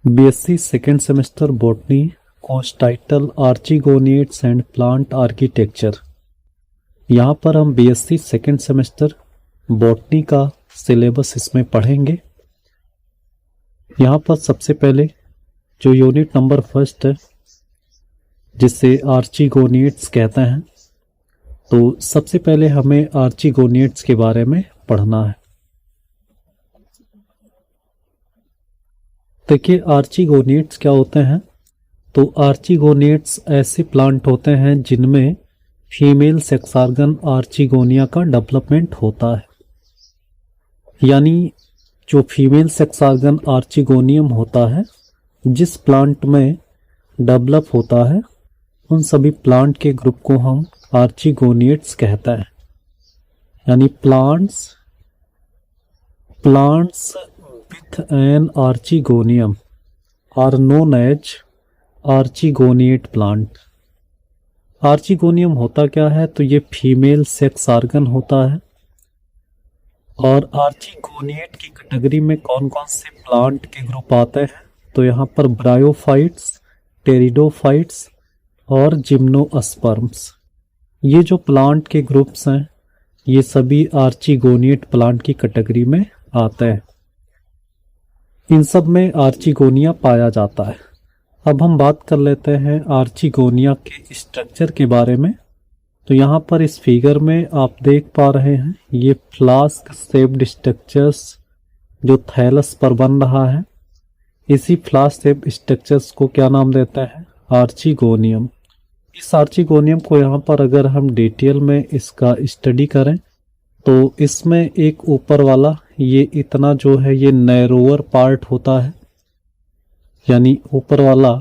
BSc second semester botany, course title archegoniates and plant architecture. यहाँ पर हम BSc second semester botany का syllabus इसमें पढ़ेंगे। यहाँ पर सबसे पहले जो यूनिट नंबर फर्स्ट है जिसे आर्चिगोनिएट्स कहते हैं, तो सबसे पहले हमें आर्चिगोनिएट्स के बारे में पढ़ना है। देखिए आर्चिगोनिएट्स क्या होते हैं। तो आर्चिगोनिएट्स ऐसे प्लांट होते हैं जिनमें फीमेल सेक्स ऑर्गन आर्चिगोनिया का डेवलपमेंट होता है। यानी जो फीमेल सेक्स ऑर्गन आर्चिगोनियम होता है जिस प्लांट में डेवलप होता है, उन सभी प्लांट के ग्रुप को हम आर्चिगोनिएट्स कहते हैं। यानी plants with an archegonium are known as archegoniate plant। Archegonium होता क्या है, तो ये फीमेल सेक्स ऑर्गन होता है। और आर्चिगोनिएट की कैटेगरी में कौन कौन से प्लांट के ग्रुप आते हैं, तो यहाँ पर ब्रायोफाइट्स, टेरिडोफाइट्स और जिम्नोस्पर्म्स, ये जो प्लांट के ग्रुप्स हैं ये सभी आर्चिगोनिएट प्लांट की कैटेगरी में आते हैं। इन सब में आर्चिगोनिया पाया जाता है। अब हम बात कर लेते हैं आर्चिगोनिया के स्ट्रक्चर के बारे में। तो यहाँ पर इस फिगर में आप देख पा रहे हैं ये फ्लास्क शेप्ड स्ट्रक्चर्स जो थैलस पर बन रहा है, इसी फ्लास्क शेप्ड स्ट्रक्चर्स को क्या नाम देते हैं, आर्चिगोनियम। इस आर्चिगोनियम को यहाँ पर अगर हम डिटेल में इसका स्टडी करें तो इसमें एक ऊपर वाला ये इतना जो है ये नैरोअर पार्ट होता है। यानी ऊपर वाला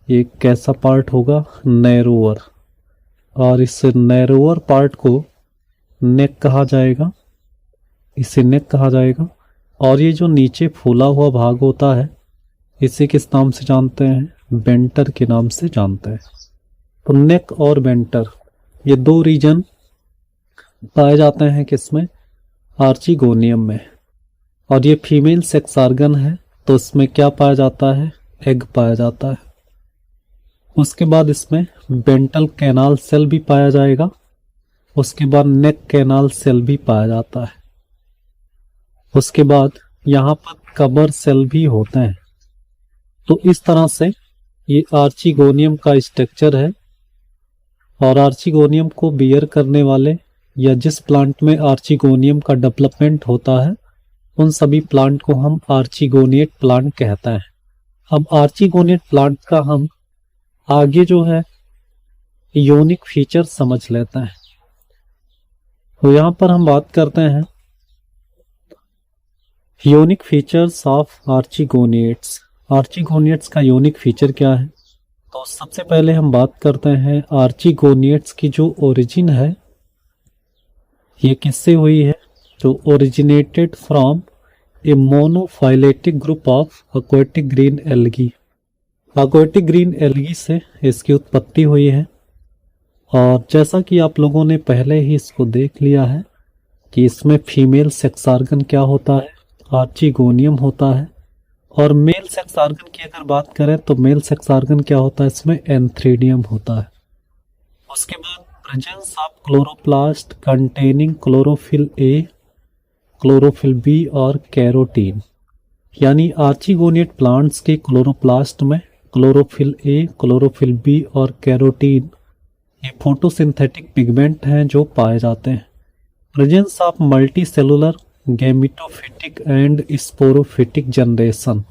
ये कैसा पार्ट होगा, नैरोअर। और इस नैरोअर पार्ट को नेक कहा जाएगा, इसे नेक कहा जाएगा। और ये जो नीचे फूला हुआ भाग होता है इसे किस नाम से जानते हैं, वेंटर के नाम से जानते हैं। तो नेक और वेंटर ये दो रीजन पाए जाते हैं किसमें, आर्चिगोनियम में। और ये फीमेल सेक्स ऑर्गन है तो इसमें क्या पाया जाता है, एग पाया जाता है। उसके बाद इसमें वेंट्रल कैनाल सेल भी पाया जाएगा, उसके बाद नेक कैनाल सेल भी पाया जाता है, उसके बाद यहाँ पर कबर सेल भी होते हैं। तो इस तरह से ये आर्चिगोनियम का स्ट्रक्चर है। और आर्चिगोनियम को बियर करने वाले या जिस प्लांट में आर्चिगोनियम का डेवलपमेंट होता है उन सभी प्लांट को हम आर्चिगोनिएट प्लांट कहते हैं। अब आर्चिगोनिएट प्लांट का हम आगे जो है यूनिक फीचर समझ लेते हैं। तो यहाँ पर हम बात करते हैं यूनिक फीचर्स ऑफ आर्चिगोनिएट्स। आर्चिगोनिएट्स का यूनिक फीचर क्या है, तो सबसे पहले हम बात करते हैं आर्चिगोनिएट्स की जो ओरिजिन है ये किससे हुई है, जो originated from A monophyletic group of aquatic green algae. Aquatic green algae से इसकी उत्पत्ति हुई है। और जैसा कि आप लोगों ने पहले ही इसको देख लिया है कि इसमें फीमेल सेक्स ऑर्गन क्या होता है, आर्चिगोनियम होता है। और मेल सेक्स ऑर्गन की अगर बात करें तो मेल सेक्स ऑर्गन क्या होता है, इसमें एंथ्रेडियम होता है। उसके बाद presence of chloroplast containing chlorophyll A, chlorophyll B और कैरोटीन। यानी आर्चिगोनिएट प्लांट्स के क्लोरोप्लास्ट में क्लोरोफिल ए, क्लोरोफिल बी और कैरोटीन ये फोटोसिंथेटिक पिगमेंट हैं जो पाए जाते हैं। Presence of multicellular gametophytic and sporophytic generation.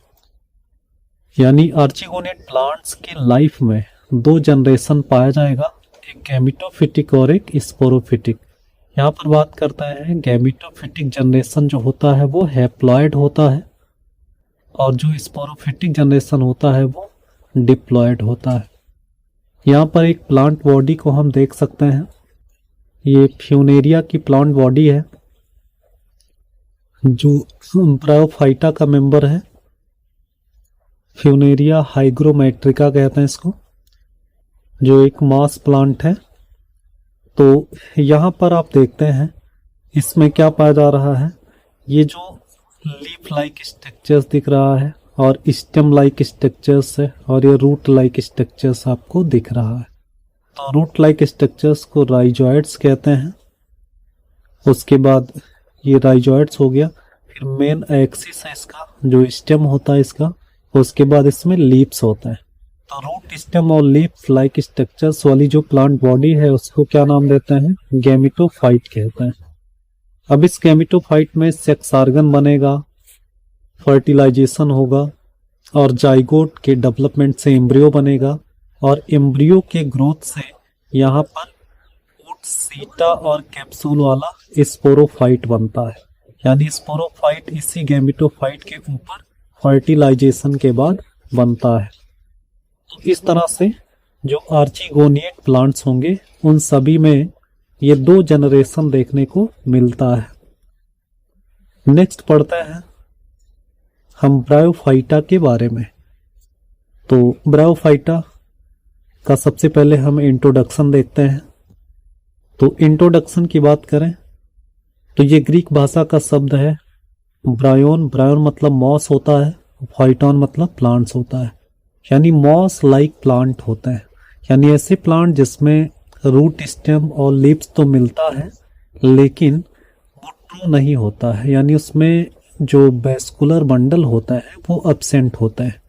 यानी आर्चिगोनिएट प्लांट्स की लाइफ में दो जनरेशन पाया जाएगा, एक गैमेटोफिटिक और एक स्पोरोफिटिक। यहाँ पर बात करते हैं गैमेटोफिटिक जनरेशन जो होता है वो हैप्लॉइड होता है और जो स्पोरोफिटिक जनरेशन होता है वो डिप्लॉइड होता है। यहाँ पर एक प्लांट बॉडी को हम देख सकते हैं, ये फ्यूनेरिया की प्लांट बॉडी है जो ब्रायोफाइटा का मेंबर है। फ्यूनेरिया हाइग्रोमेट्रिका कहते हैं इसको, जो एक मास प्लांट है। तो यहाँ पर आप देखते हैं इसमें क्या पाया जा रहा है, ये जो लीफ लाइक स्ट्रक्चर्स दिख रहा है और स्टेम लाइक स्ट्रक्चर्स है और ये रूट लाइक स्ट्रक्चर्स आपको दिख रहा है। तो रूट लाइक स्ट्रक्चर्स को राइजोइड्स कहते हैं। उसके बाद ये राइजोइड्स हो गया, फिर मेन एक्सिस है इसका जो स्टेम होता है इसका, उसके बाद इसमें लीव्स होता है। तो रूट स्टेम और लीफ लाइक स्ट्रक्चर्स वाली जो प्लांट बॉडी है उसको क्या नाम देते हैं? गैमेटोफाइट कहते हैं। अब इस गैमेटोफाइट में सेक्स ऑर्गन बनेगा, फर्टिलाइजेशन होगा और जाइगोट के डेवलपमेंट से एम्ब्रियो बनेगा और एम्ब्रियो के ग्रोथ से यहाँ पर सीटा और कैप्सूल वाला स्पोरोफाइट बनता है। यानी स्पोरोफाइट इसी गैमेटोफाइट के ऊपर फर्टिलाइजेशन के बाद बनता है। तो इस तरह से जो आर्चिगोनिएट प्लांट्स होंगे उन सभी में ये 2 जनरेशन देखने को मिलता है। नेक्स्ट पढ़ते हैं हम ब्रायोफाइटा के बारे में। तो ब्रायोफाइटा का सबसे पहले हम इंट्रोडक्शन देखते हैं। तो इंट्रोडक्शन की बात करें तो ये ग्रीक भाषा का शब्द है ब्रायोन। ब्रायोन मतलब मॉस होता है, फाइटॉन मतलब प्लांट्स होता है। यानी मॉस लाइक प्लांट होता है, यानी ऐसे प्लांट जिसमें रूट स्टेम और लीव्स तो मिलता है लेकिन वो ट्रू नहीं होता है, यानी उसमें जो वेस्कुलर बंडल होता है वो एब्सेंट होता है।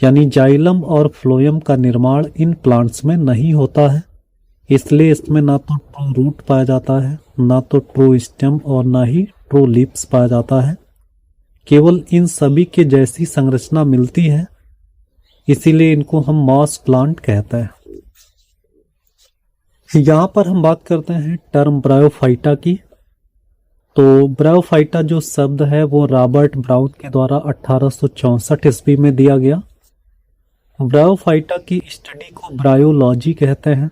यानी जाइलम और फ्लोएम का निर्माण इन प्लांट्स में नहीं होता है, इसलिए इसमें ना तो ट्रू रूट पाया जाता है, ना तो ट्रू स्टेम और ना ही ट्रू लीव्स पाया जाता है। केवल इन सभी के जैसी संरचना मिलती है, इसीलिए इनको हम मॉस प्लांट कहते हैं। यहाँ पर हम बात करते हैं टर्म ब्रायोफाइटा की। तो ब्रायोफाइटा जो शब्द है वो रॉबर्ट ब्राउन के द्वारा 1864 ईस्वी में दिया गया। ब्रायोफाइटा की स्टडी को ब्रायोलॉजी कहते हैं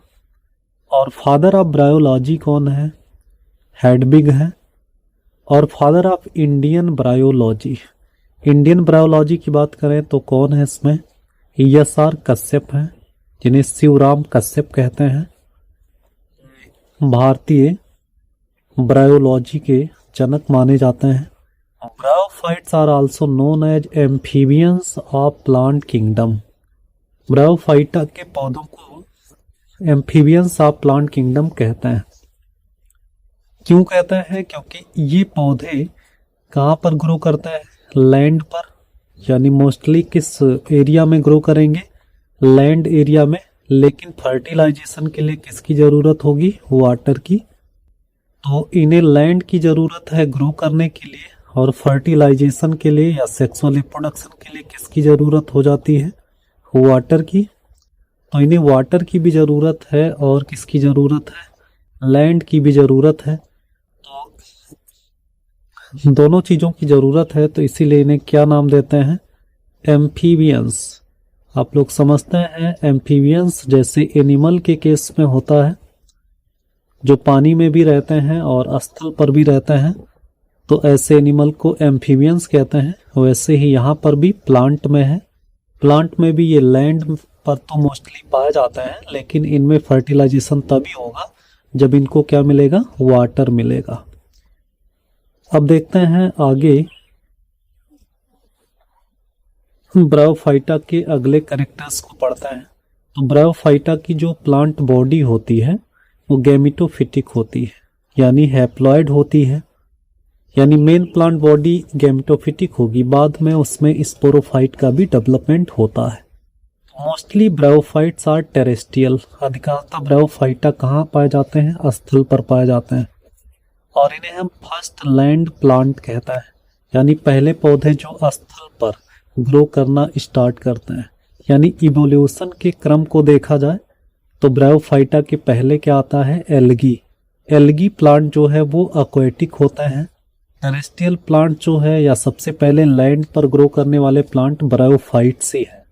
और फादर ऑफ ब्रायोलॉजी कौन है? हेडविग है। और father of Indian bryology, Indian bryology की बात करें तो कौन है इसमें? ESR कश्यप हैं, जिन्हें शिवराम कश्यप कहते हैं। भारतीय ब्रायोलॉजी के जनक माने जाते हैं। Bryophytes are also known as amphibians of plant kingdom. Bryophyta के पौधों को एम्फीबियंस ऑफ प्लांट किंगडम कहते हैं। क्यों कहते हैं? क्योंकि ये पौधे कहाँ पर ग्रो करते हैं? लैंड पर। यानी मोस्टली किस एरिया में ग्रो करेंगे? लैंड एरिया में। लेकिन फर्टिलाइजेशन के लिए किसकी जरूरत होगी? वाटर की। तो इन्हें लैंड की जरूरत है ग्रो करने के लिए, और फर्टिलाइजेशन के लिए या सेक्सुअल रिप्रोडक्शन के लिए किसकी जरूरत हो जाती है? वाटर की। तो इन्हें वाटर की भी जरूरत है और किसकी जरूरत है? लैंड की भी जरूरत है। तो दोनों चीजों की जरूरत है, तो इसीलिए इन्हें क्या नाम देते हैं? एम्फीबियंस। आप लोग समझते हैं एम्फीबियंस जैसे एनिमल के केस में होता है जो पानी में भी रहते हैं और स्थल पर भी रहते हैं, तो ऐसे एनिमल को एम्फीबियंस कहते हैं। वैसे ही यहाँ पर भी प्लांट में है। प्लांट में भी ये लैंड पर तो मोस्टली पाए जाते हैं, लेकिन इनमें फर्टिलाइजेशन तभी होगा जब इनको क्या मिलेगा? वाटर मिलेगा। अब देखते हैं आगे ब्रायोफाइटा के अगले कैरेक्टर्स को पढ़ते हैं। तो ब्रायोफाइटा की जो प्लांट बॉडी होती है वो गैमेटोफिटिक होती है, यानी हैप्लॉइड होती है। यानी मेन प्लांट बॉडी गैमेटोफिटिक होगी, बाद में उसमें स्पोरोफाइट का भी डेवलपमेंट होता है। Mostly bryophytes are terrestrial. अधिकांशतः ब्रायोफाइटा कहाँ पाए जाते हैं? स्थल पर पाए जाते हैं, और इन्हें हम फर्स्ट लैंड प्लांट कहते हैं। यानी पहले पौधे जो स्थल पर ग्रो करना स्टार्ट करते हैं। यानी इवोल्यूशन के क्रम को देखा जाए तो ब्रायोफाइटा के पहले क्या आता है? एल्गी। एल्गी प्लांट जो है वो एक्वेटिक होते हैं। टेरेस्ट्रियल प्लांट जो है या सबसे पहले लैंड पर ग्रो करने वाले प्लांट ब्रायोफाइट्स ही है,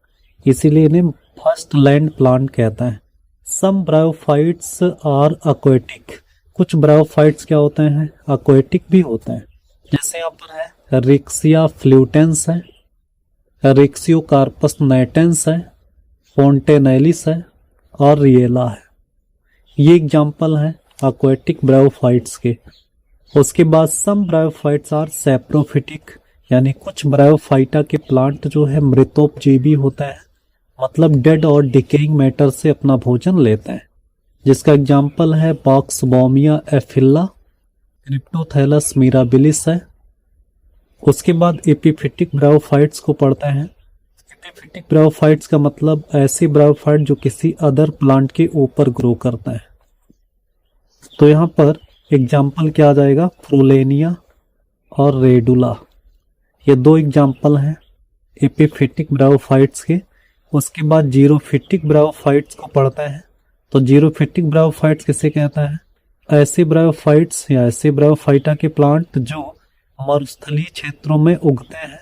इसीलिए इन्हें फर्स्ट लैंड प्लांट कहते हैं। सम ब्रायोफाइट्स आर एक्वेटिक। कुछ ब्रायोफाइट्स क्या होते हैं? एक्वेटिक भी होते हैं। जैसे यहाँ पर है रिक्सिया फ्लूटेंस है, रिक्सियोकार्पस नाइटेंस है, फोन्टेनेलिस है और रिएला है। ये एग्जाम्पल है एक्वेटिक ब्रायोफाइट्स के। उसके बाद सम ब्रायोफाइट्स आर सैप्रोफिटिक, यानी कुछ ब्रायोफाइटा के प्लांट जो है मृतोपजीवी होता है, मतलब डेड और डिकेइंग मैटर से अपना भोजन लेते हैं, जिसका एग्जाम्पल है बॉक्सबॉमिया एफिल्ला, क्रिप्टोथैलस मिराबिलिस है। उसके बाद एपिफिटिक ब्रायोफाइट्स को पढ़ते हैं। एपिफिटिक ब्रायोफाइट्स का मतलब ऐसे ब्रायोफाइट जो किसी अदर प्लांट के ऊपर ग्रो करता है। तो यहाँ पर एग्जाम्पल क्या आ जाएगा, फ्रोलेनिया और रेडुला, ये दो एग्जाम्पल हैं एपिफिटिक ब्रायोफाइट्स के। उसके बाद जीरोफिटिक ब्रायोफाइट्स को पढ़ते हैं। तो जीरोफिटिक ब्रायोफाइट्स किसे कहता है, ऐसे ब्रायोफाइट्स या ऐसे ब्रायोफाइटा के प्लांट जो मरुस्थलीय क्षेत्रों में उगते हैं,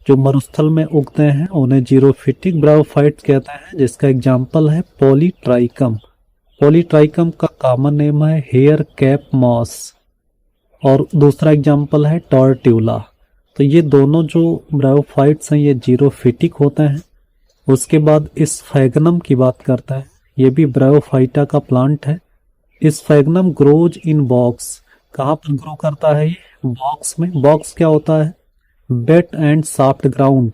जो मरुस्थल में उगते हैं उन्हें जीरोफिटिक ब्रायोफाइट्स कहते हैं, जिसका एग्जाम्पल है पॉलीट्राइकम। पॉलीट्राइकम का कॉमन नेम है हेयर कैप मॉस, और दूसरा एग्जाम्पल है टॉर्ट्यूला। तो ये दोनों जो ब्रायोफाइट्स हैं ये जीरोफिटिक होते हैं। उसके बाद स्फैग्नम की बात करता है, ये भी ब्रायोफाइटा का प्लांट है। स्फैग्नम ग्रोज इन बॉक्स, कहाँ पर ग्रो करता है ये, बॉक्स में। बॉक्स क्या होता है, बेट एंड सॉफ्ट ग्राउंड,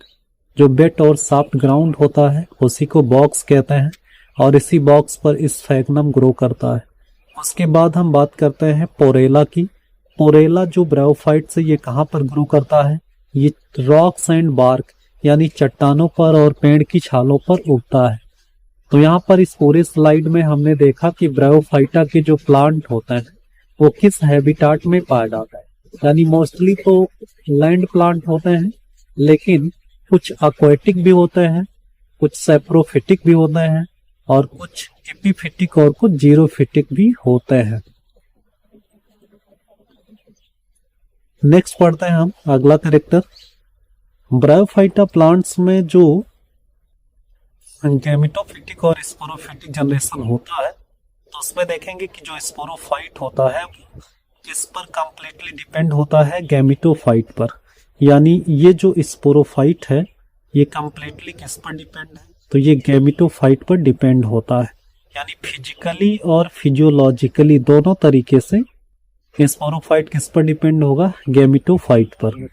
जो बेट और सॉफ्ट ग्राउंड होता है उसी को बॉक्स कहते हैं, और इसी बॉक्स पर स्फैग्नम ग्रो करता है। उसके बाद हम बात करते हैं पोरेला की। पोरेला जो ब्रायोफाइट से ये कहाँ पर ग्रो करता है, ये रॉक्स एंड बार्क यानी चट्टानों पर और पेड़ की छालों पर उगता है। तो यहाँ पर इस पूरे स्लाइड में हमने देखा कि ब्रायोफाइटा के जो प्लांट होता है वो किस हैबिटाट में पाया जाता है, यानी मोस्टली तो लैंड प्लांट होते हैं, लेकिन कुछ एक्वेटिक भी होते हैं, कुछ सैप्रोफिटिक भी होते हैं, और कुछ एपिफिटिक और कुछ जीरोफिटिक भी होते हैं। नेक्स्ट पढ़ते हैं हम अगला कैरेक्टर। ब्रायोफाइटा प्लांट्स में जो गैमेटोफिटिक और स्पोरोफिटिक जनरेशन होता है, तो उसमें देखेंगे कि जो स्पोरोफाइट होता है वो किस पर कंप्लीटली डिपेंड होता है, गैमेटोफाइट पर। यानी ये जो स्पोरोफाइट है ये कंप्लीटली किस पर डिपेंड है, तो ये गैमेटोफाइट पर डिपेंड होता है। यानी फिजिकली और फिजियोलॉजिकली दोनों तरीके से स्पोरोफाइट किस पर डिपेंड होगा, गैमेटोफाइट पर।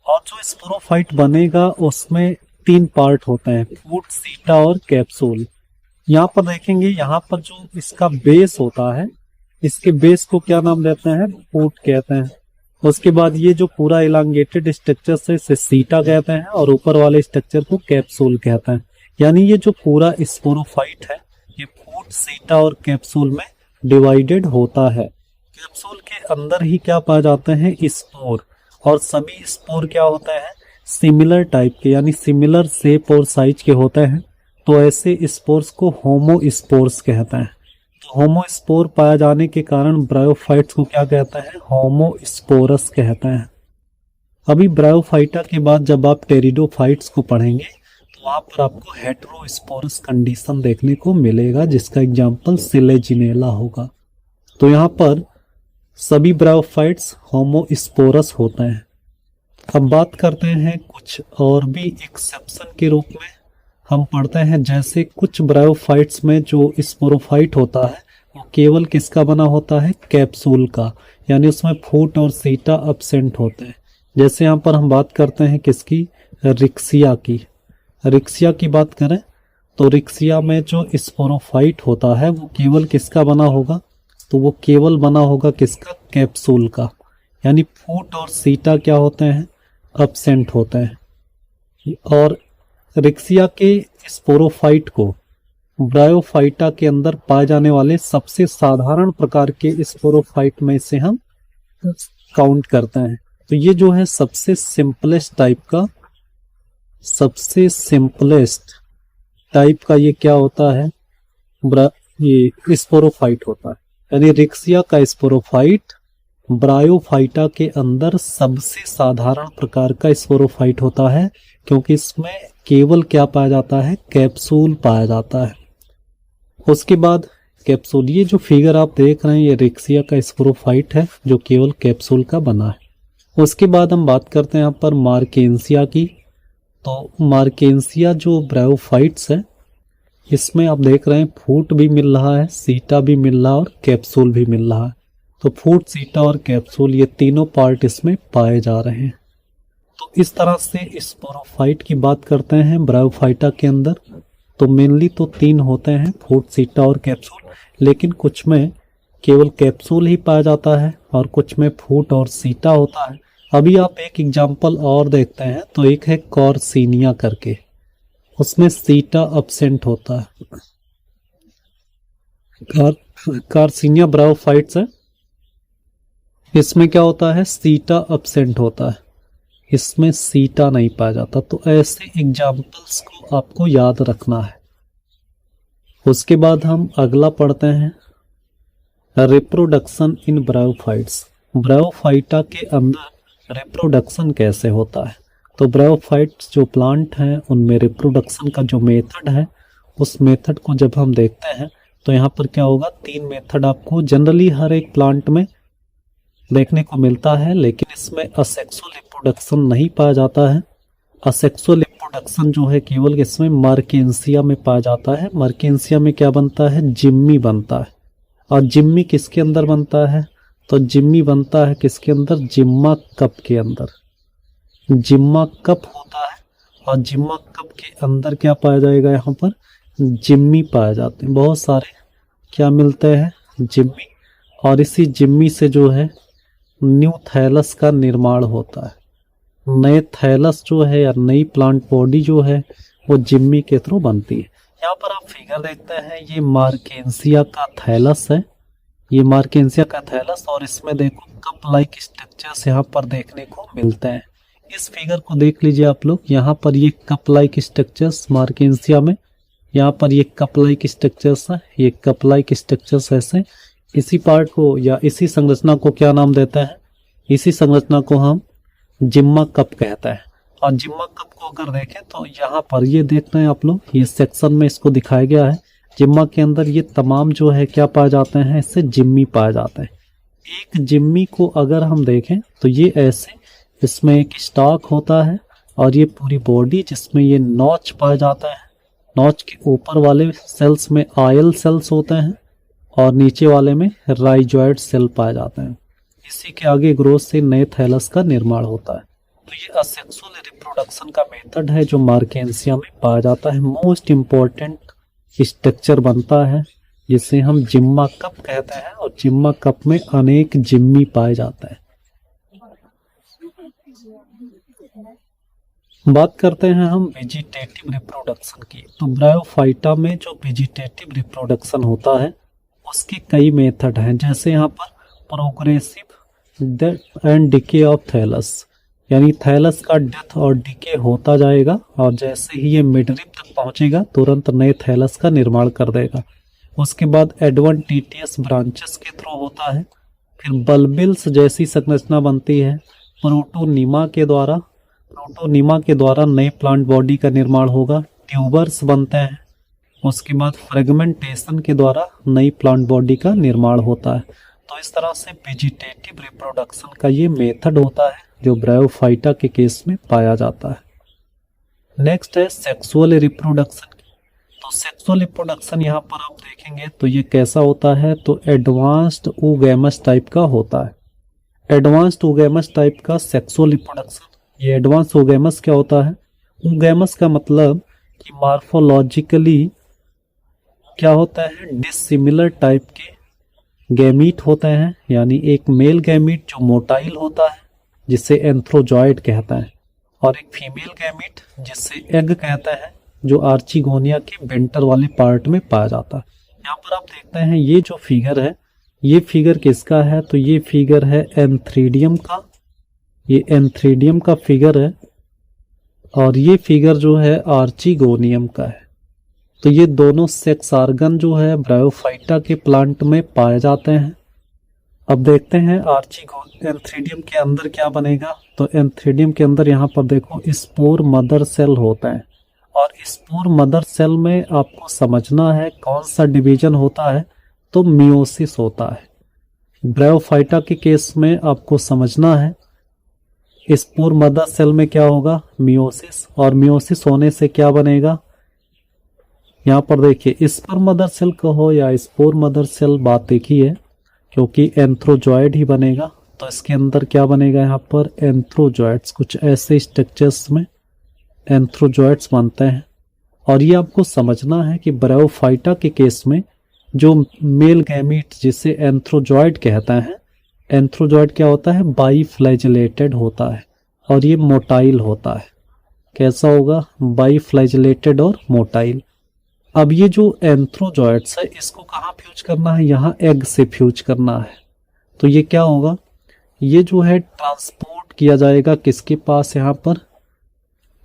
और जो स्पोरोफाइट बनेगा उसमें 3 पार्ट होते हैं, फूट, सीटा और कैप्सूल। यहाँ पर देखेंगे, यहाँ पर जो इसका बेस होता है, इसके बेस को क्या नाम देते हैं, फूट कहते हैं। उसके बाद ये जो पूरा इलांगेटेड स्ट्रक्चर से इसे सीटा कहते हैं, और ऊपर वाले स्ट्रक्चर को कैप्सूल कहते हैं। यानी ये जो पूरा स्पोरोफाइट है ये फूट, सीटा और कैप्सूल में डिवाइडेड होता है। कैप्सूल के अंदर ही क्या पाए जाते हैं, स्पोर, और सभी स्पोर क्या होते हैं, सिमिलर टाइप के, यानी सिमिलर शेप और साइज के होते हैं। तो ऐसे स्पोर्स को होमोस्पोर्स कहते हैं। तो होमोस्पोर पाए जाने के कारण ब्रायोफाइट्स को क्या कहते हैं, होमोस्पोरस कहते हैं। अभी ब्रायोफाइटा के बाद जब आप टेरिडोफाइट्स को पढ़ेंगे तो वहां पर आपको हेटेरोस्पोरस कंडीशन देखने को मिलेगा, जिसका एग्जाम्पल सिलेजिनेला होगा। तो यहाँ पर सभी ब्रायोफाइट्स होमोस्पोरस होते हैं। अब बात करते हैं कुछ और भी एक्सेप्शन के रूप में हम पढ़ते हैं, जैसे कुछ ब्रायोफाइट्स में जो स्पोरोफाइट होता है वो केवल किसका बना होता है, कैप्सूल का, यानी उसमें फूट और सीटा एब्सेंट होते हैं। जैसे यहाँ पर हम बात करते हैं किसकी, रिक्सिया की। रिक्सिया की बात करें तो रिक्सिया में जो स्पोरोफाइट होता है वो केवल किसका बना होगा, तो वो केवल बना होगा किसका, कैप्सूल का, यानी फूट और सीटा क्या होते हैं, एब्सेंट होते हैं। और रिक्सिया के स्पोरोफाइट को ब्रायोफाइटा के अंदर पाए जाने वाले सबसे साधारण प्रकार के स्पोरोफाइट में से हम काउंट करते हैं। तो ये जो है सबसे सिंपलेस्ट टाइप का ये क्या होता है, ये स्पोरोफाइट होता है। यानी रिक्सिया का स्पोरोफाइट ब्रायोफाइटा के अंदर सबसे साधारण प्रकार का स्पोरोफाइट होता है, क्योंकि इसमें केवल क्या पाया जाता है, कैप्सूल पाया जाता है। उसके बाद कैप्सूल, ये जो फिगर आप देख रहे हैं ये रिक्सिया का स्पोरोफाइट है जो केवल कैप्सूल का बना है। उसके बाद हम बात करते हैं यहाँ पर मार्केंसिया की। तो मार्केंसिया जो ब्रायोफाइट्स है इसमें आप देख रहे हैं फूट भी मिल रहा है, सीटा भी मिल रहा है और कैप्सूल भी मिल रहा है। तो फूट, सीटा और कैप्सूल ये तीनों पार्ट इसमें पाए जा रहे हैं। तो इस तरह से स्पोरोफाइट की बात करते हैं ब्रायोफाइटा के अंदर। तो मेनली तो 3 होते हैं, फूट, सीटा और कैप्सूल, लेकिन कुछ में केवल कैप्सूल ही पाया जाता है और कुछ में फूट और सीटा होता है। अभी आप एक एग्जाम्पल और देखते हैं, तो एक है कॉर्सिनिया करके, उसमें सीटा अब्सेंट होता है। कार्सिनिया ब्रायोफाइट्स है, इसमें क्या होता है, सीटा अब्सेंट होता है, इसमें सीटा नहीं पाया जाता। तो ऐसे एग्जाम्पल्स को आपको याद रखना है। उसके बाद हम अगला पढ़ते हैं, रिप्रोडक्शन इन ब्रायोफाइट्स। ब्रायोफाइटा के अंदर रिप्रोडक्शन कैसे होता है। तो ब्रायोफाइट्स जो प्लांट हैं उनमें रिप्रोडक्शन का जो मेथड है, उस मेथड को जब हम देखते हैं तो यहाँ पर क्या होगा, 3 मेथड आपको जनरली हर एक प्लांट में देखने को मिलता है, लेकिन इसमें असेक्सुअल रिप्रोडक्शन नहीं पाया जाता है। असेक्सुअल रिप्रोडक्शन जो है केवल इसमें मर्केंसिया में पाया जाता है। मर्केंसिया में क्या बनता है, जिम्मी बनता है। और जिम्मी किसके अंदर बनता है, तो जिम्मी बनता है किसके अंदर, जिम्मा कप के अंदर। जिम्मा कप होता है और जिम्मा कप के अंदर क्या पाया जाएगा, यहाँ पर जिम्मी पाए जाते हैं। बहुत सारे क्या मिलते हैं, जिम्मी। और इसी जिम्मी से जो है न्यू थैलस का निर्माण होता है। नए थैलस जो है या नई प्लांट बॉडी जो है वो जिम्मी के थ्रू बनती है। यहाँ पर आप फिगर देखते हैं, ये मार्केंसिया का थैलस है, ये मार्केंसिया का थैलस, और इसमें देखो कप लाइक स्ट्रक्चर्स यहाँ पर देखने को मिलते हैं। इस फिगर को देख लीजिए आप लोग, यहाँ पर ये कप लाइक स्ट्रक्चर्स मार्केंसिया में, यहाँ पर ये कप लाइक स्ट्रक्चर्स है, ये कप लाइक स्ट्रक्चर्स ऐसे। इसी पार्ट को या इसी संरचना को क्या नाम देते हैं, इसी संरचना को हम जिम्मा कप कहते हैं। और जिम्मा कप को अगर देखें तो यहाँ पर ये देख रहे हैं आप लोग, ये सेक्शन में इसको दिखाया गया है। जिम्मा के अंदर ये तमाम जो है क्या पाए जाते हैं, इससे जिम्मी पाए जाते हैं। एक जिम्मी को अगर हम देखें तो ये ऐसे, इसमें एक स्टॉक होता है और ये पूरी बॉडी जिसमें ये नॉच पाए जाता है। नॉच के ऊपर वाले सेल्स में आयल सेल्स होते हैं और नीचे वाले में राइजॉइड सेल पाए जाते हैं। इसी के आगे ग्रोथ से नए थैलस का निर्माण होता है। तो ये असेक्सुअल रिप्रोडक्शन का मेथड है जो मार्केंसिया में पाया जाता है। मोस्ट इम्पोर्टेंट स्ट्रक्चर बनता है जिसे हम जिम्मा कप कहते हैं, और जिम्मा कप में अनेक जिम्मी पाए जाते हैं। बात करते हैं हम वेजिटेटिव रिप्रोडक्शन की। तो ब्रायोफाइटा में जो वेजिटेटिव रिप्रोडक्शन होता है उसके कई मेथड हैं, जैसे यहाँ पर progressive death and decay of thallus, यानी थैलस का डेथ और डिके होता जाएगा और जैसे ही ये मिडरिप तक पहुंचेगा तुरंत नए थैलस का निर्माण कर देगा। उसके बाद एडवेंटिटियस ब्रांचेस के थ्रू होता है। फिर बल्बिल्स जैसी संरचना बनती है। प्रोटोनिमा के द्वारा नए प्लांट बॉडी का निर्माण होगा। ट्यूबर्स बनते हैं। उसके बाद फ्रेगमेंटेशन के द्वारा नई प्लांट बॉडी का निर्माण होता है। तो इस तरह से वेजिटेटिव रिप्रोडक्शन का ये मेथड होता है जो ब्रायोफाइटा के केस में पाया जाता है। नेक्स्ट है सेक्सुअल रिप्रोडक्शन। तो सेक्सुअल रिप्रोडक्शन यहाँ पर आप देखेंगे तो ये कैसा होता है, तो एडवांस्ड oogamous टाइप का होता है। एडवांस्ड oogamous टाइप का सेक्सुअल रिप्रोडक्शन। ये एडवांस oogamous क्या होता है, oogamous का मतलब कि मार्फोलॉजिकली क्या होता है, डिसिमिलर टाइप के गैमीट होते हैं, यानी एक मेल गैमीट जो मोटाइल होता है जिसे एंथ्रोजॉइड कहता है, और एक फीमेल गैमीट जिसे एग कहता है जो आर्चिगोनिया के वेंटर वाले पार्ट में पाया जाता है। यहाँ पर आप देखते हैं ये जो फिगर है, ये फिगर किसका है, तो ये फिगर है एंथ्रीडियम का। ये एंथ्रीडियम का फिगर है और ये फिगर जो है आर्चिगोनियम का है। तो ये दोनों सेक्स ऑर्गन जो है ब्रायोफाइटा के प्लांट में पाए जाते हैं। अब देखते हैं एंथ्रीडियम के अंदर क्या बनेगा। तो एंथ्रीडियम के अंदर यहाँ पर देखो स्पोर मदर सेल होता है, और स्पोर मदर सेल में आपको समझना है कौन सा डिवीजन होता है, तो मियोसिस होता है। ब्रायोफाइटा के केस में आपको समझना है स्पोर मदर सेल में क्या होगा, मियोसिस, और मियोसिस होने से क्या बनेगा, यहाँ पर देखिए स्पर मदर सेल कहो या स्पोर मदर सेल बात एक ही है, क्योंकि एंथ्रोजॉइड ही बनेगा। तो इसके अंदर क्या बनेगा, यहाँ पर एंथ्रोजॉइट्स, कुछ ऐसे स्ट्रक्चर्स में एंथ्रोजॉइट्स बनते हैं। और ये आपको समझना है कि ब्रायोफाइटा के केस में जो मेल गैमीट जिसे एंथ्रोजॉइड कहता है, एंथ्रोजॉइड क्या होता है, बाईफ्लैजिलेटेड होता है और ये मोटाइल होता है। कैसा होगा, बाईफ्लैजिलेटेड और मोटाइल। अब ये जो एंथ्रोजॉइड्स है इसको कहाँ फ्यूज करना है, यहाँ एग से फ्यूज करना है। तो ये क्या होगा, ये जो है ट्रांसपोर्ट किया जाएगा किसके पास, यहाँ पर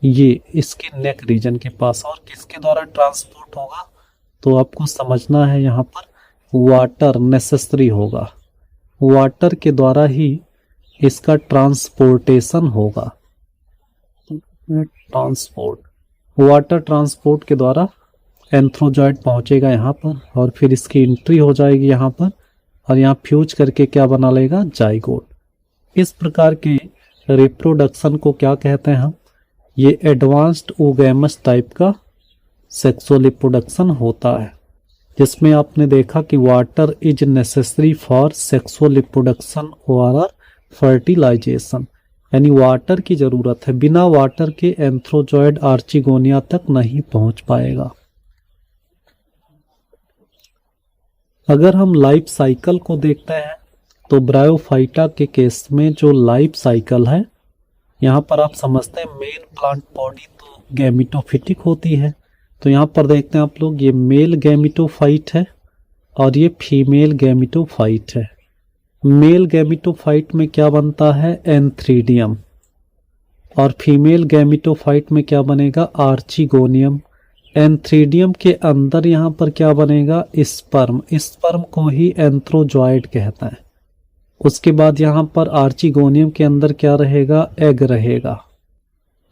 ये इसके नेक रीजन के पास। और किसके द्वारा ट्रांसपोर्ट होगा, तो आपको समझना है यहाँ पर वाटर नेसेसरी होगा, वाटर के द्वारा ही इसका ट्रांसपोर्टेशन होगा। ट्रांसपोर्ट, वाटर ट्रांसपोर्ट के द्वारा एंथ्रोजॉइड पहुंचेगा यहाँ पर और फिर इसकी एंट्री हो जाएगी यहाँ पर और यहाँ फ्यूज करके क्या बना लेगा, जाइगोट। इस प्रकार के रिप्रोडक्शन को क्या कहते हैं हम, ये एडवांस्ड ओगैमस टाइप का सेक्सुअल रिप्रोडक्शन होता है, जिसमें आपने देखा कि water is necessary for sexual reproduction और फर्टिलाइजेशन, यानी वाटर की जरूरत है, बिना वाटर के एंथ्रोजॉइड आर्चिगोनिया तक नहीं पहुंच पाएगा। अगर हम लाइफ साइकिल को देखते हैं तो ब्रायोफाइटा के केस में जो लाइफ साइकिल है, यहाँ पर आप समझते हैं मेल प्लांट बॉडी तो गैमिटोफिटिक होती है। तो यहाँ पर देखते हैं आप लोग, ये मेल गैमिटोफाइट है और ये फीमेल गैमिटोफाइट है। मेल गैमिटोफाइट में क्या बनता है, एंथ्रीडियम, और फीमेल गैमिटोफाइट में क्या बनेगा, आर्चिगोनियम। एंथ्रीडियम के अंदर यहाँ पर क्या बनेगा, स्पर्म, स्पर्म को ही एंथ्रोजॉइड कहता है। उसके बाद यहाँ पर आर्चिगोनियम के अंदर क्या रहेगा, एग रहेगा।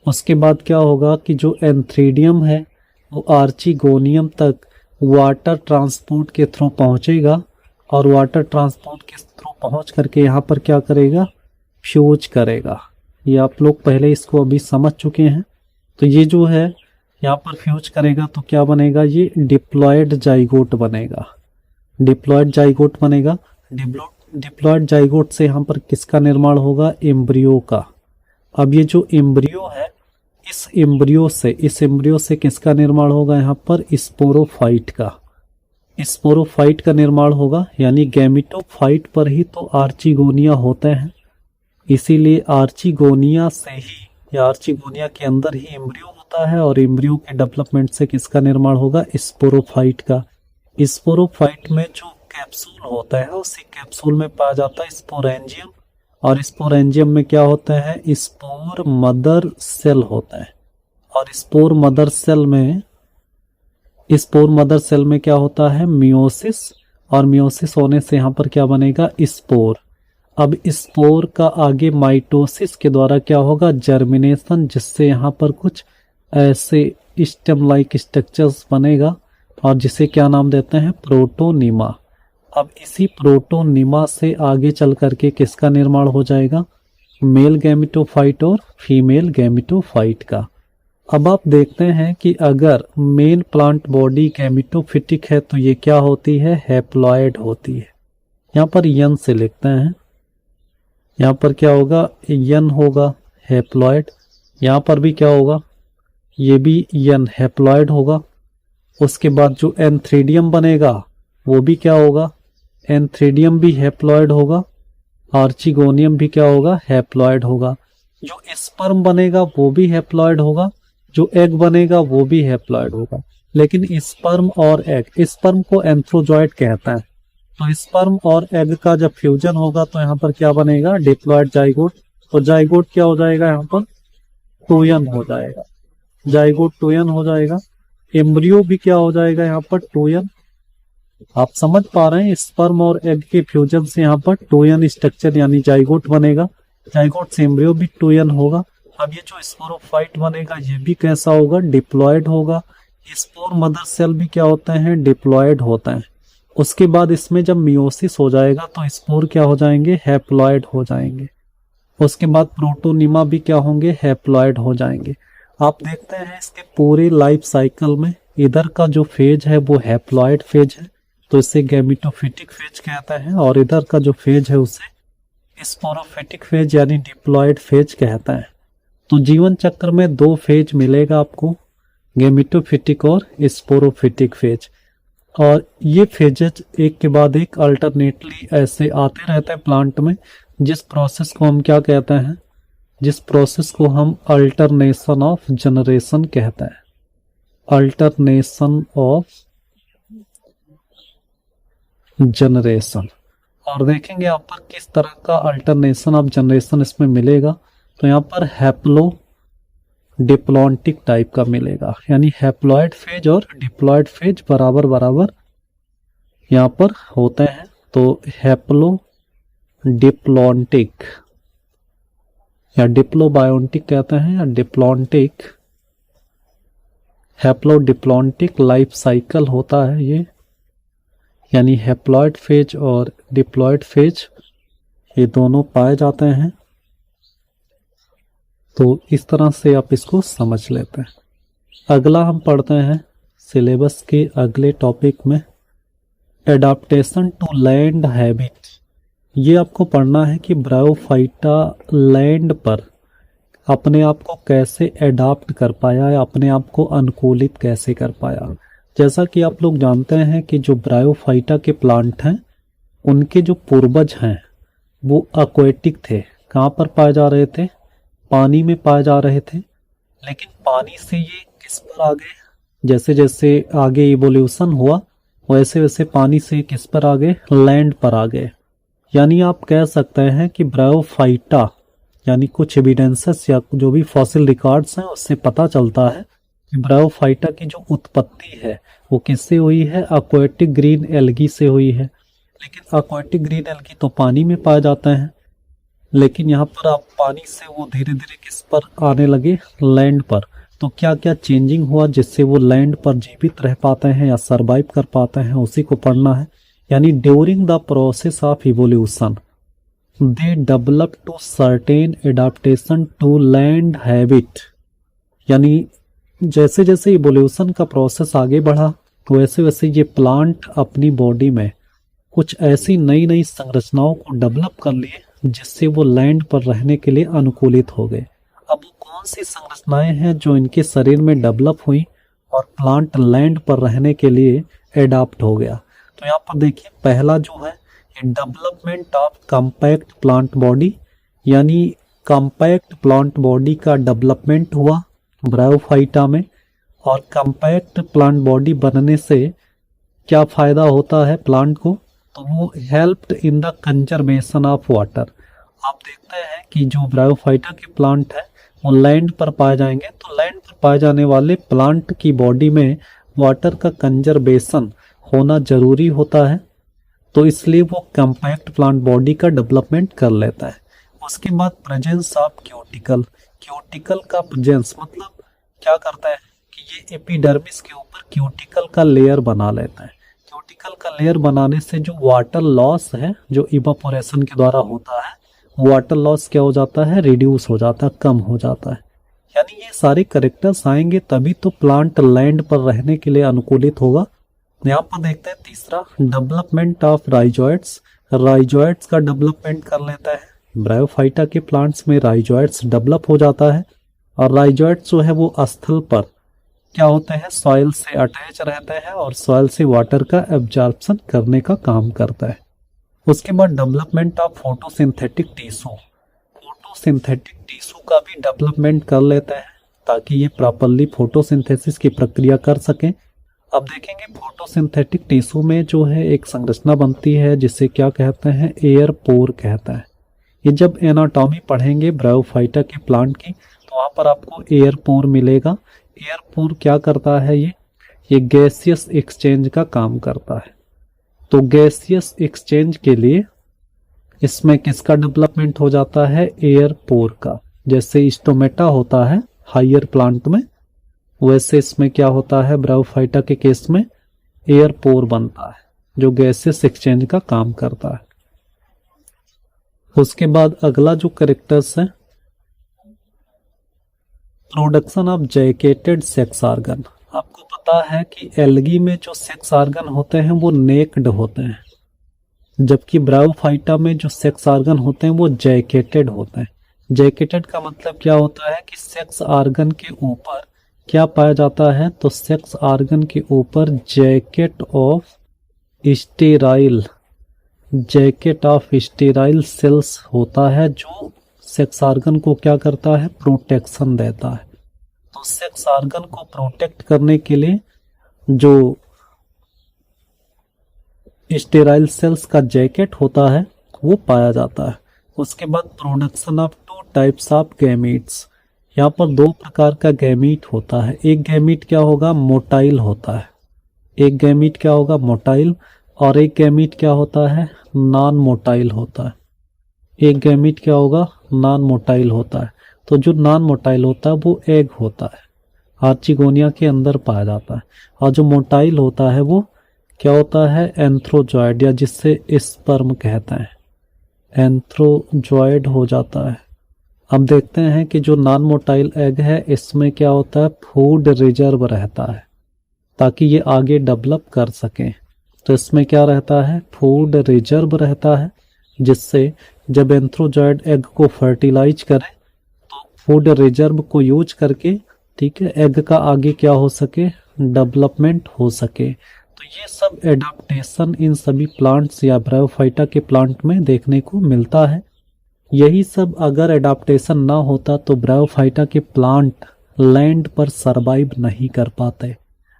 उसके बाद क्या होगा कि जो एंथ्रीडियम है वो आर्चिगोनियम तक वाटर ट्रांसपोर्ट के थ्रू पहुंचेगा और वाटर ट्रांसपोर्ट के थ्रू पहुंच करके यहाँ पर क्या करेगा, फ्यूज करेगा। ये आप लोग पहले इसको अभी समझ चुके हैं। तो ये जो है यहाँ पर फ्यूज करेगा तो क्या बनेगा, ये डिप्लॉयड जाइगोट बनेगा, डिप्लॉयड जाइगोट बनेगा। डिप्लॉयड जाइगोट से यहाँ पर किसका निर्माण होगा, एम्ब्रियो का। अब ये जो एम्ब्रियो है, इस एम्ब्रियो से किसका निर्माण होगा, यहाँ पर स्पोरोफाइट का, स्पोरोफाइट का निर्माण होगा। यानी गैमिटोफाइट पर ही तो आर्चिगोनिया होते हैं, इसीलिए आर्चिगोनिया से ही या आर्चिगोनिया के अंदर ही एम्ब्रियो होता है और एम्ब्रियो के डेवलपमेंट से किसका निर्माण होगा, स्पोरोफाइट का। स्पोरोफाइट में जो कैप्सूल होता है उसी कैप्सूल में पाया जाता है स्पोरेंजियम, और स्पोरेंजियम में क्या होता है, स्पोर मदर सेल होता है। और स्पोर मदर सेल में क्या होता है, मियोसिस, और मियोसिस होने से यहाँ पर क्या बनेगा, स्पोर। अब स्पोर का आगे माइटोसिस के द्वारा क्या होगा, जर्मिनेशन, जिससे यहाँ पर कुछ ऐसे स्टेम लाइक स्ट्रक्चर्स बनेगा और जिसे क्या नाम देते हैं, प्रोटोनिमा। अब इसी प्रोटोनिमा से आगे चल करके किसका निर्माण हो जाएगा, मेल गैमिटोफाइट और फीमेल गैमिटोफाइट का। अब आप देखते हैं कि अगर मेन प्लांट बॉडी गैमिटोफिटिक है तो ये क्या होती है, हैप्लॉयड होती है। यहाँ पर यन से लिखते हैं, यहाँ पर क्या होगा, यन होगा, हैप्लॉयड। यहाँ पर भी क्या होगा, ये भी यन, हैप्लॉयड होगा। उसके बाद जो एंथ्रीडियम बनेगा वो भी क्या होगा, एंथ्रीडियम भी हैप्लॉयड होगा। आर्चिगोनियम भी क्या होगा, हैप्लॉयड होगा। जो स्पर्म बनेगा वो भी हैप्लॉयड होगा, जो एग बनेगा वो भी हैप्लॉयड होगा। लेकिन स्पर्म और एग, स्पर्म को एंथ्रोजॉइड कहता है, तो स्पर्म और एग का जब फ्यूजन होगा तो यहाँ पर क्या बनेगा, डिप्लॉयड जाइगोट। तो जाइगोट क्या हो जाएगा, यहाँ पर टोयन हो जाएगा, जाइगोट टोयन हो जाएगा। एम्ब्रियो भी क्या हो जाएगा, यहाँ पर टोयन। आप समझ पा रहे हैं, स्पर्म और एग के फ्यूजन से यहाँ पर टोयन स्ट्रक्चर यानी जाइगोट बनेगा। जाइगोट से एम्ब्रियो भी टोयन होगा। अब ये जो स्पोरोफाइट बनेगा ये भी कैसा होगा, डिप्लॉयड होगा। स्पोर मदर सेल भी क्या होते हैं, डिप्लॉयड होते हैं। उसके बाद इसमें जब मियोसिस हो जाएगा तो स्पोर क्या हो जाएंगे, हैप्लॉयड हो जाएंगे। उसके बाद प्रोटोनिमा भी क्या होंगे, हैप्लॉयड हो जाएंगे। आप देखते हैं इसके पूरे लाइफ साइकिल में इधर का जो फेज है वो हैप्लॉयड फेज है, तो इसे गैमिटोफिटिक फेज कहते हैं, और इधर का जो फेज है उसे स्पोरोफिटिक फेज यानी डिप्लॉयड फेज कहता है। तो जीवन चक्र में दो फेज मिलेगा आपको, गेमेटोफिटिक और स्पोरोफिटिक फेज। और ये फेजेज एक के बाद एक अल्टरनेटली ऐसे आते रहते हैं प्लांट में, जिस प्रोसेस को हम क्या कहते हैं, जिस प्रोसेस को हम अल्टरनेशन ऑफ जनरेशन कहते हैं, अल्टरनेशन ऑफ जनरेशन। और देखेंगे यहाँ पर किस तरह का अल्टरनेशन ऑफ जनरेशन इसमें मिलेगा। तो यहाँ पर हैप्लो डिप्लॉन्टिक टाइप का मिलेगा, यानी हैप्लॉयड फेज और डिप्लॉयड फेज बराबर बराबर यहाँ पर होते हैं। तो हैप्लो डिप्लॉन्टिक या डिप्लोबायोन्टिक कहते हैं, या diplontic, haplo diplontic life cycle होता है ये, यानी हैप्लॉयड फेज और डिप्लॉयड फेज ये दोनों पाए जाते हैं। तो इस तरह से आप इसको समझ लेते हैं। अगला हम पढ़ते हैं सिलेबस के अगले टॉपिक में, एडाप्टेशन टू लैंड हैबिट। ये आपको पढ़ना है कि ब्रायोफाइटा लैंड पर अपने आप को कैसे एडाप्ट कर पाया या अपने आप को अनुकूलित कैसे कर पाया। जैसा कि आप लोग जानते हैं कि जो ब्रायोफाइटा के प्लांट हैं उनके जो पूर्वज हैं वो एक्वेटिक थे। कहाँ पर पाए जा रहे थे? पानी में पाए जा रहे थे। लेकिन पानी से ये किस पर आ गए? जैसे जैसे आगे इवोल्यूशन हुआ वैसे वैसे पानी से किस पर आ गए? लैंड पर आ गए। यानी आप कह सकते हैं कि ब्रायोफाइटा, यानी कुछ एविडेंसेस या जो भी फॉसिल रिकॉर्ड्स हैं उससे पता चलता है कि ब्रायोफाइटा की जो उत्पत्ति है वो किससे हुई है? एक्वेटिक ग्रीन एल्गी से हुई है। लेकिन एक्वेटिक ग्रीन एल्गी तो पानी में पाए जाते हैं, लेकिन यहाँ पर आप पानी से वो धीरे धीरे किस पर आने लगे? लैंड पर। तो क्या क्या चेंजिंग हुआ जिससे वो लैंड पर जीवित रह पाते हैं या सरवाइव कर पाते हैं, उसी को पढ़ना है। यानी during the process of evolution they develop to certain adaptation to land habit. यानी जैसे जैसे इवोल्यूशन का प्रोसेस आगे बढ़ा वैसे वैसे ये प्लांट अपनी बॉडी में कुछ ऐसी नई नई संरचनाओं को डेवलप कर लिए जिससे वो लैंड पर रहने के लिए अनुकूलित हो गए। अब वो कौन सी संरचनाएं हैं जो इनके शरीर में डेवलप हुई और प्लांट लैंड पर रहने के लिए एडाप्ट हो गया? तो यहाँ पर देखिए, पहला जो है development of compact plant body, यानी कॉम्पैक्ट प्लांट बॉडी का डेवलपमेंट हुआ ब्रायोफाइटा में। और कॉम्पैक्ट प्लांट बॉडी बनने से क्या फायदा होता है प्लांट को? तो वो helped in the conservation of water. आप देखते हैं कि जो ब्रायोफाइटा के प्लांट है वो लैंड पर पाए जाएंगे, तो लैंड पर पाए जाने वाले प्लांट की बॉडी में वाटर का कंजर्वेशन होना जरूरी होता है, तो इसलिए वो कॉम्पैक्ट प्लांट बॉडी का डेवलपमेंट कर लेता है। उसके बाद प्रेजेंस ऑफ क्यूटिकल, क्यूटिकल का प्रेजेंस मतलब क्या करता है कि ये एपिडर्मिस के ऊपर क्यूटिकल का लेयर बना लेता है। क्यूटिकल का लेयर बनाने से जो वाटर लॉस है, जो इवापोरेशन के द्वारा होता है, वाटर लॉस क्या हो जाता है? रिड्यूस हो जाता है, कम हो जाता है। यानी ये सारे कैरेक्टर्स आएंगे तभी तो प्लांट लैंड पर रहने के लिए अनुकूलित होगा। यहाँ पर देखते हैं तीसरा, डेवलपमेंट ऑफ राइजोइड्स। राइजोइड्स का डेवलपमेंट कर लेता है। ब्रायोफाइटा के प्लांट्स में राइजोइड्स डेवलप हो जाता है, और राइजोइड्स जो है वो स्थल पर क्या होते हैं? सॉइल से अटैच रहते हैं और सॉइल से वाटर का एब्जॉर्प्शन करने का काम करता है। उसके बाद development of photosynthetic tissue, photosynthetic tissue का भी डेवलपमेंट कर लेता है ताकि ये प्रॉपरली फोटोसिंथेसिस की प्रक्रिया कर सकें। अब देखेंगे फोटोसिंथेटिक टिश्यू में जो है एक संरचना बनती है जिसे क्या कहते हैं? एयर पोर कहता है। ये जब एनाटॉमी पढ़ेंगे ब्रायोफाइटा के प्लांट की तो वहाँ पर आपको एयर पोर मिलेगा। एयर पोर क्या करता है? ये गैसियस एक्सचेंज का काम करता है। तो गैसियस एक्सचेंज के लिए इसमें किसका डेवलपमेंट हो जाता है? एयर पोर का। जैसे स्टोमेटा होता है हायर प्लांट में, वैसे इसमें क्या होता है? ब्रायोफाइटा के केस में एयर पोर बनता है जो गैसियस एक्सचेंज का काम करता है। उसके बाद अगला जो कैरेक्टर्स है, production of jacketed sex organ. आपको पता है कि एल्गी में जो सेक्स ऑर्गन होते हैं वो नेक्ड होते हैं, जबकि ब्रायोफाइटा में जो सेक्स ऑर्गन होते हैं वो जैकेटेड होते हैं। जैकेटेड का मतलब क्या होता है कि सेक्स ऑर्गन के ऊपर क्या पाया जाता है, तो सेक्स ऑर्गन के ऊपर जैकेट ऑफ स्टेराइल सेल्स होता है, जो सेक्स ऑर्गन को क्या करता है, प्रोटेक्शन देता है। तो सेक्स ऑर्गन को प्रोटेक्ट करने के लिए जो स्टेराइल सेल्स का जैकेट होता है वो पाया जाता है। उसके बाद production of 2 types of gametes. यहाँ पर 2 प्रकार का गैमीट होता है। एक गैमीट क्या होगा, मोटाइल होता है। एक गैमीट क्या होगा, मोटाइल, और एक गैमीट क्या होता है, नॉन मोटाइल होता है। एक गैमीट क्या होगा, नॉन मोटाइल होता है। तो जो नॉन मोटाइल होता है वो एग होता है, आर्चिगोनिया के अंदर पाया जाता है। और जो मोटाइल होता है वो क्या होता है, एंथ्रोजॉइड, या जिससे स्पर्म कहते हैं, एंथ्रोजॉइड हो जाता है। हम देखते हैं कि जो नॉन मोटाइल एग है इसमें क्या होता है, फूड रिजर्व रहता है ताकि ये आगे डेवलप कर सकें। तो इसमें क्या रहता है, फूड रिजर्व रहता है, जिससे जब एंथ्रोजॉइड एग को फर्टिलाइज करे तो फूड रिजर्व को यूज करके, ठीक है, एग का आगे क्या हो सके, डेवलपमेंट हो सके। तो ये सब एडाप्टेशन इन सभी प्लांट्स या ब्रायोफाइटा के प्लांट में देखने को मिलता है। यही सब अगर एडाप्टेशन ना होता तो ब्रायोफाइटा के प्लांट लैंड पर सरवाइव नहीं कर पाते।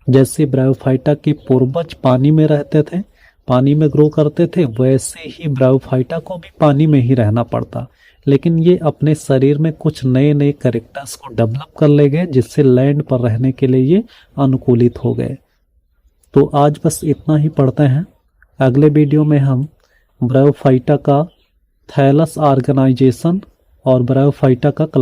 जैसे ब्रायोफाइटा के पूर्वज पानी में रहते थे, पानी में ग्रो करते थे, वैसे ही ब्रायोफाइटा को भी पानी में ही रहना पड़ता। लेकिन ये अपने शरीर में कुछ नए नए कैरेक्टर्स को डेवलप कर ले गए, जिससे लैंड पर रहने के लिए ये अनुकूलित हो गए। तो आज बस इतना ही पढ़ते हैं। अगले वीडियो में हम ब्रायोफाइटा का थैलस ऑर्गेनाइजेशन और ब्रायोफाइटा का